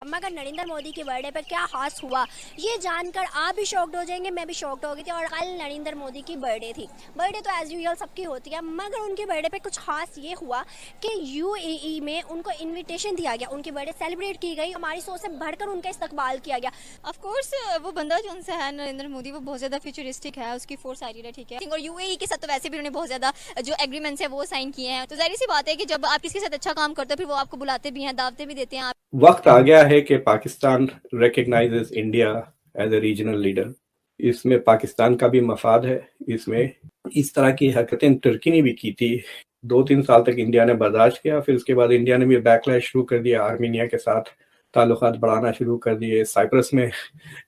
मगर नरेंद्र मोदी के बर्थडे पर क्या खास हुआ ये जानकर आप भी शॉक्ड हो जाएंगे, मैं भी शॉक्ड हो गई थी। और कल नरेंद्र मोदी की बर्थडे थी। बर्थडे तो एज यूजुअल सबकी होती है, मगर उनके बर्थडे पे कुछ खास ये हुआ कि यूएई में उनको इनविटेशन दिया गया, उनकी बर्थडे सेलिब्रेट की गई, हमारी सोच से बढ़कर उनका इस्तकबाल किया गया। ऑफ कोर्स वो बंदा जो उनसे है नरेंद्र मोदी, वो बहुत ज्यादा फ्यूचरिस्टिक है, उसकी फोर्स आ रही है, ठीक है। और यूएई के साथ तो वैसे भी उन्होंने बहुत ज्यादा जो एग्रीमेंट्स है वो साइन किए हैं, तो जाहिर सी बात है कि जब आप किसी के साथ अच्छा काम करते हो फिर वो आपको बुलाते भी हैं, दावतें भी देते हैं। वक्त आ गया है कि Pakistan recognises India as a regional leader. इसमें पाकिस्तान का भी मफाद है। इसमें इस तरह की हरकतें तुर्की ने भी की थी। 2-3 साल तक इंडिया ने बर्दाश्त किया, फिर उसके बाद इंडिया ने भी बैकलैश शुरू कर दिया, आर्मीनिया के साथ ताल्लुकात बढ़ाना शुरू कर दिए। साइप्रस में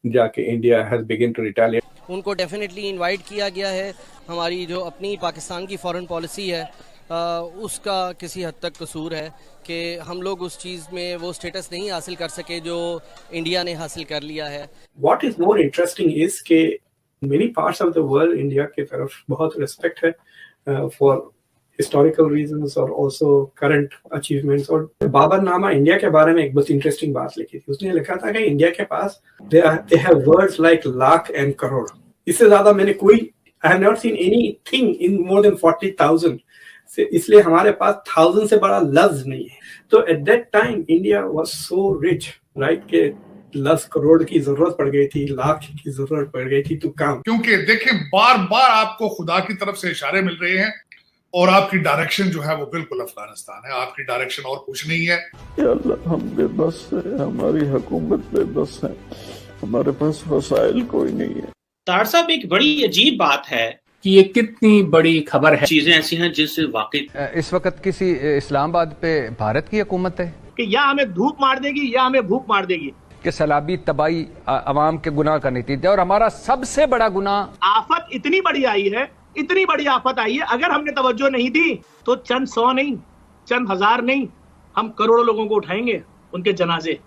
जाके India has begin to retaliate. उनको डेफिनेटली इनवाइट किया गया है। हमारी जो अपनी पाकिस्तान की फॉरेन पॉलिसी है उसका किसी हद तक कसूर है कि हम लोग उस चीज़ में वो स्टेटस नहीं हासिल कर सके जो इंडिया ने हासिल कर लिया है। What is more interesting is कि many parts of the world India की तरफ बहुत रिस्पेक्ट है for historical reasons और also current achievements। और बाबर नामा इंडिया के बारे में एक बहुत इंटरेस्टिंग बात लिखी थी। उसने लिखा था कि इंडिया के पास they have words like lakh and crore. इससे ज्यादा मैंने कोई I have not seen anything in more than 40,000। इसलिए हमारे पास 1000 से बड़ा लफ्ज नहीं है। तो at that time India was so rich, right, के 10 करोड़ की जरूरत पड़ गई थी, लाख की जरूरत पड़ गई थी तो काम। क्योंकि देखें बार बार आपको खुदा की तरफ से इशारे मिल रहे हैं और आपकी डायरेक्शन जो है वो बिल्कुल अफगानिस्तान है, आपकी डायरेक्शन और कुछ नहीं है। या अल्लाह, हम बेबस है, हमारी हुकूमत बेबस है, हमारे पास वसाइल कोई नहीं है। तार साहब, एक बड़ी अजीब बात है कि ये कितनी बड़ी खबर है। चीजें ऐसी हैं जिससे वाकई इस वक्त किसी इस्लामाबाद पे भारत की हुकूमत है कि या हमें धूप मार देगी या हमें भूख मार देगी, कि सैलाबी तबाही अवाम के गुनाह का नतीजा। और हमारा सबसे बड़ा गुनाह, आफत इतनी बड़ी आई है, इतनी बड़ी आफत आई है, अगर हमने तवज्जो नहीं दी तो चंद 100 नहीं, चंद 1000 नहीं, हम करोड़ों लोगों को उठाएंगे उनके जनाजे।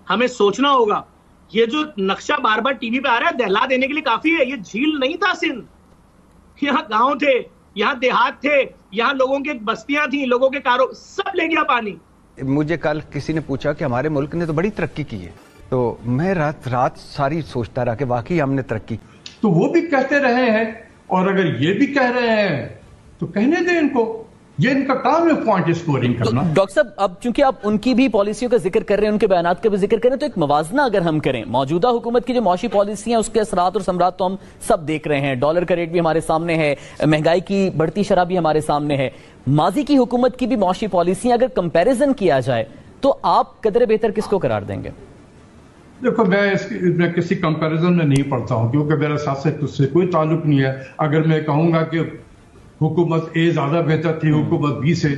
हमें सोचना होगा, ये जो नक्शा बार बार टीवी पे आ रहा है दहला देने के लिए काफी है। ये झील नहीं था सिंध, यहाँ गांव थे, यहाँ देहात थे, यहाँ लोगों की बस्तियां थी, लोगों के कारो सब ले गया पानी। मुझे कल किसी ने पूछा कि हमारे मुल्क ने तो बड़ी तरक्की की है, तो मैं रात सारी सोचता रहा कि वाकई हमने तरक्की। तो वो भी कहते रहे हैं, और अगर ये भी कह रहे हैं तो कहने दें इनको, ये इनका काम है पॉइंट स्कोरिंग करना। डॉक्टर साहब, अब चूंकि आप उनकी भी पॉलिसियों का जिक्र कर रहे हैं, उनके बयानात का भी जिक्र कर रहे हैं, तो एक मवाजना अगर हम करें, मौजूदा हुकूमत की जो मौशी पॉलिसी है उसके असरात और समरात तो हम सब देख रहे हैं। डॉलर का रेट भी हमारे सामने है, महंगाई की बढ़ती शरह भी हमारे सामने है। माजी की हुकूमत की भी मौशी पॉलिसियां अगर कंपेरिजन किया जाए तो आप कदर बेहतर किसको करार देंगे? देखो, मैं किसी कंपैरिजन में नहीं पड़ता हूं, क्योंकि मेरा साथ से उससे कोई ताल्लुक नहीं है। अगर मैं कहूंगा कि हुकूमत ए ज्यादा बेहतर थी हुकूमत बी से,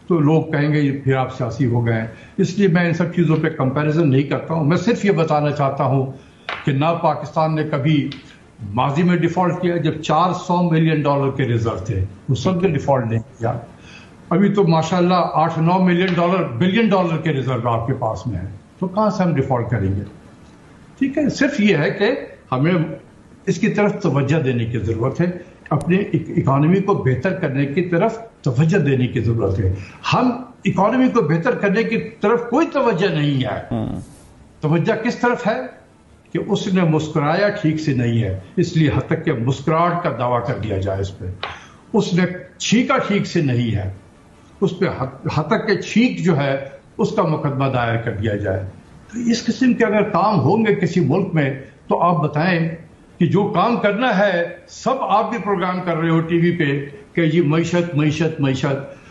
तो लोग कहेंगे फिर आप सियासी हो गए हैं। इसलिए मैं इन सब चीजों पे कंपैरिजन नहीं करता हूं। मैं सिर्फ ये बताना चाहता हूं कि ना पाकिस्तान ने कभी माजी में डिफॉल्ट किया, जब $400 मिलियन के रिजर्व थे, वो सब ने डिफॉल्ट नहीं किया। अभी तो माशाल्लाह $8-9 बिलियन के रिजर्व आपके पास में है, तो कहां से हम डिफॉल्ट करेंगे? ठीक है, सिर्फ ये है कि हमें इसकी तरफ तवज्जो देने की जरूरत है, अपने इकोनॉमी को बेहतर करने की तरफ तवज्जो देने की जरूरत है। हम इकोनॉमी को बेहतर करने की तरफ कोई तवज्जो नहीं है। तवज्जो किस तरफ है कि उसने मुस्कुराया ठीक से नहीं है, इसलिए हद तक के मुस्कुराहट का दावा कर दिया जाए इस पर। उसने छींका ठीक से नहीं है, उस पर हद तक के छींक जो है उसका मुकदमा दायर कर दिया जाए। तो इस किस्म के अगर काम होंगे किसी मुल्क में, तो आप बताएं कि जो काम करना है सब आप भी प्रोग्राम कर रहे हो टीवी पे कि ये मईशत।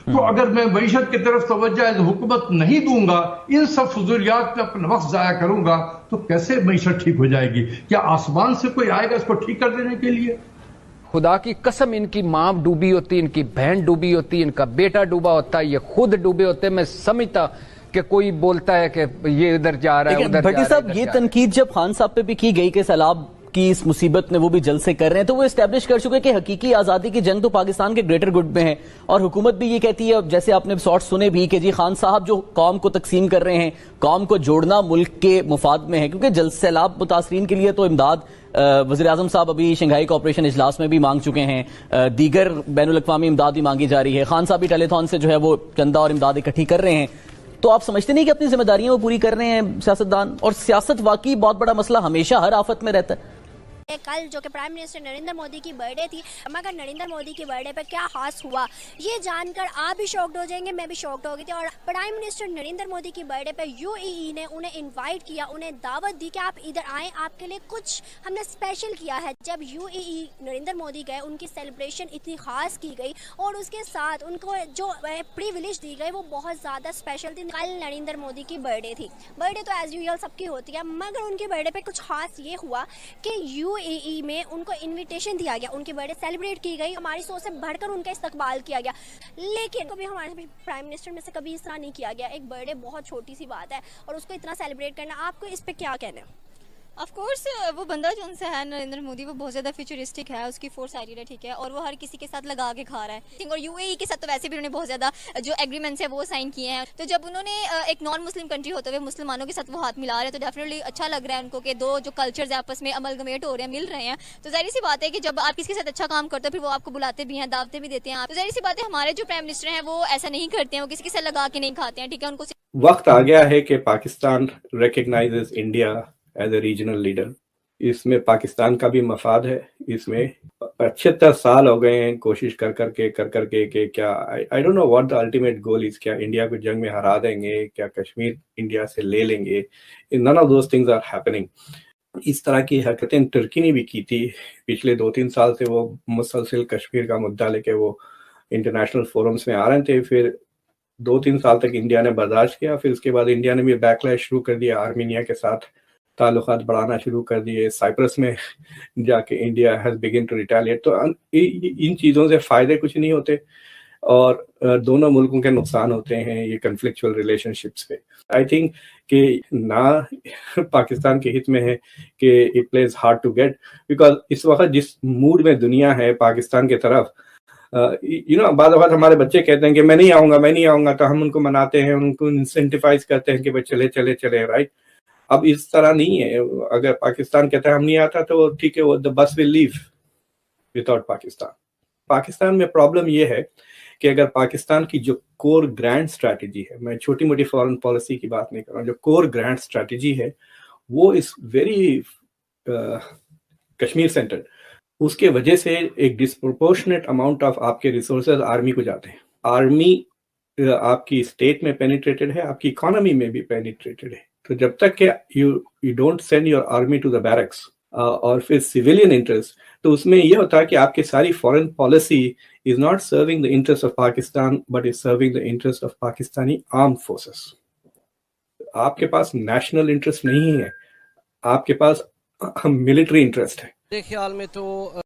तो अगर मैं मईशत की तरफ तवज्जो हुकूमत नहीं दूंगा, इन सब फजूलियात में अपना वक्त जाया करूंगा, तो कैसे मईशत ठीक हो जाएगी? क्या आसमान से कोई आएगा इसको ठीक कर देने के लिए? खुदा की कसम, इनकी माँ डूबी होती, इनकी बहन डूबी होती, इनका बेटा डूबा होता, ये खुद डूबे होते। मैं समझता कि कोई बोलता है कि ये इधर जा रहा है, उधर जा रहा है। साहब, ये तनकीद जब खान साहब पे भी की गई कि सैलाब की इस मुसीबत में वो भी जल्द से कर रहे हैं, तो वो एस्टैब्लिश कर चुके कि हकीकी आजादी की जंग तो पाकिस्तान के ग्रेटर गुड में है। और हुकूमत भी ये कहती है, जैसे आपने शॉर्ट सुने भी, कि जी खान साहब जो कौम को तकसीम कर रहे हैं, कौम को जोड़ना मुल्क के मुफाद में है। क्योंकि जल्द सैलाब मुतासरीन के लिए तो इमदाद वज़ीर आज़म साहब अभी शंघाई कोऑपरेशन इजलास में भी मांग चुके हैं, दीगर बैनुल अक़वामी इमदाद भी मांगी जा रही है। खान साहब भी टेलीथॉन से जो है वो चंदा और इमदाद इकट्ठी कर रहे हैं। تو آپ سمجھتے نہیں کہ اپنی ذمہ داریاں وہ پوری کر رہے ہیں سیاستدان؟ اور سیاست واقعی بہت بڑا مسئلہ ہمیشہ ہر آفت میں رہتا ہے. کل جو کہ پرائم منسٹر نریندر مودی کی برتھ ڈے تھی، مگر نریندر مودی کی برتھ ڈے پہ کیا خاص ہوا یہ جان کر آپ بھی شاکڈ ہو جائیں گے، میں بھی شاکڈ ہو گئی تھی. اور پرائم منسٹر نریندر مودی کی برتھ ڈے پہ UAE نے انہیں انوائٹ کیا، انہیں دعوت دی کہ آپ ادھر آئیں، آپ کے لیے کچھ ہم نے اسپیشل کیا ہے. جب UAE نریندر مودی گئے ان کی سیلیبریشن اتنی خاص کی گئی اور اس کے ساتھ ان کو جو پریویلیج دی گئی وہ بہت زیادہ اسپیشل تھی. کل نریندر مودی کی برتھ ڈے تھی، برتھ ڈے تو ایز یوزل سب کی ہوتی ہے، مگر ان کی برتھ ڈے پہ کچھ خاص یہ ہوا کہ UAE میں ان کو انویٹیشن دیا گیا، ان کی برتھ ڈے سیلیبریٹ کی گئی، ہماری سوچ سے بڑھ کر ان کا استقبال کیا گیا. لیکن کبھی ہمارے پرائم منسٹر میں سے کبھی اس طرح نہیں کیا گیا. ایک برتھ ڈے بہت چھوٹی سی بات ہے اور اس کو اتنا سیلیبریٹ کرنا، آپ کو اس پہ کیا کہنا ہے؟ آف کورس وہ بندہ جو ان سے ہے نریندر مودی وہ بہت زیادہ فیوچرسٹک ہے، اس کی فورس آ رہی ہے، ٹھیک ہے، اور وہ ہر کسی کے ساتھ لگا کے کھا رہا ہے. اور UAE کے ساتھ تو ویسے بھی انہوں نے بہت زیادہ جو ایگریمنٹس ہیں وہ سائن کیے ہیں. تو جب انہوں نے ایک نان مسلم کنٹری ہوتے ہوئے مسلمانوں کے ساتھ وہ ہاتھ ملا رہے ہیں تو ڈیفینیٹلی اچھا لگ رہا ہے ان کو کہ دو جو کلچرز آپس میں املگمیٹ ہو رہے ہیں، مل رہے ہیں. تو ظاہر سی بات ہے کہ جب آپ کسی کے ساتھ اچھا کام کرتے ہو پھر وہ آپ کو بلاتے بھی ہیں، دعوتیں بھی دیتے ہیں. تو ظاہر سی بات ہے ہمارے جو پرائم منسٹر ہیں وہ ایسا نہیں کرتے ہیں، وہ کسی کے ساتھ لگا کے نہیں کھاتے ہیں، ٹھیک ہے. ان کو وقت آ گیا ہے کہ Pakistan recognises India as a regional leader. اس میں پاکستان کا بھی مفاد ہے. اس میں 75 سال ہو گئے ہیں کوشش کر کر کے کہ کیا I don't know what the ultimate goal is. کیا انڈیا کو جنگ میں ہرا دیں گے؟ کیا کشمیر انڈیا سے لے لیں گے؟ None of those things are happening. اس طرح کی حرکتیں ترکی نے بھی کی تھی پچھلے 2-3 سال سے. وہ مسلسل کشمیر کا مدعا لے کے وہ انٹرنیشنل فورمز میں آ رہے تھے. پھر 2-3 سال تک انڈیا نے برداشت کیا، پھر اس کے بعد انڈیا نے بھی بیک لیش شروع کر دیا، آرمینیا کے ساتھ تعلقات بڑھانا شروع کر دیے. سائپرس میں جا کے India has begin to retaliate. تو ان چیزوں سے فائدے کچھ نہیں ہوتے اور دونوں ملکوں کے نقصان ہوتے ہیں یہ کنفلکچوئل ریلیشن شپس پہ. آئی تھنک کہ نہ پاکستان کے ہت میں ہے کہ it please hard to get, because اس وقت جس موڈ میں دنیا ہے پاکستان کی طرف، بعض اوقات ہمارے بچے کہتے ہیں کہ میں نہیں آؤں گا تو ہم ان کو مناتے ہیں، ان کو انسینٹیفائز کرتے ہیں کہ بھائی چلے رائٹ. اب اس طرح نہیں ہے. اگر پاکستان کہتا ہے ہم نہیں آتا تو ٹھیک ہے، وہ the bus will leave without Pakistan. Pakistan میں پرابلم یہ ہے کہ اگر پاکستان کی جو کور گرینڈ اسٹریٹجی ہے، میں چھوٹی موٹی فارن پالیسی کی بات نہیں کر رہا ہوں، جو کور گرینڈ اسٹریٹجی ہے وہ اس ویری کشمیر سینٹرڈ، اس کے وجہ سے ایک ڈسپروپورشنیٹ اماؤنٹ آف آپ کے ریسورسز آرمی کو جاتے ہیں. آرمی آپ کی اسٹیٹ میں پینیٹریٹڈ ہے، آپ کی اکانومی میں بھی پینیٹریٹڈ ہے. تو جب تک کہ you don't send your army to the barracks اور پھر سویلین انٹرسٹ، تو اس میں یہ ہوتا ہے کہ آپ کی ساری foreign policy is not serving the interest of Pakistan but is serving the interest of Pakistani armed forces. آپ کے پاس نیشنل انٹرسٹ نہیں ہے، آپ کے پاس ملٹری انٹرسٹ ہے. میرے خیال میں تو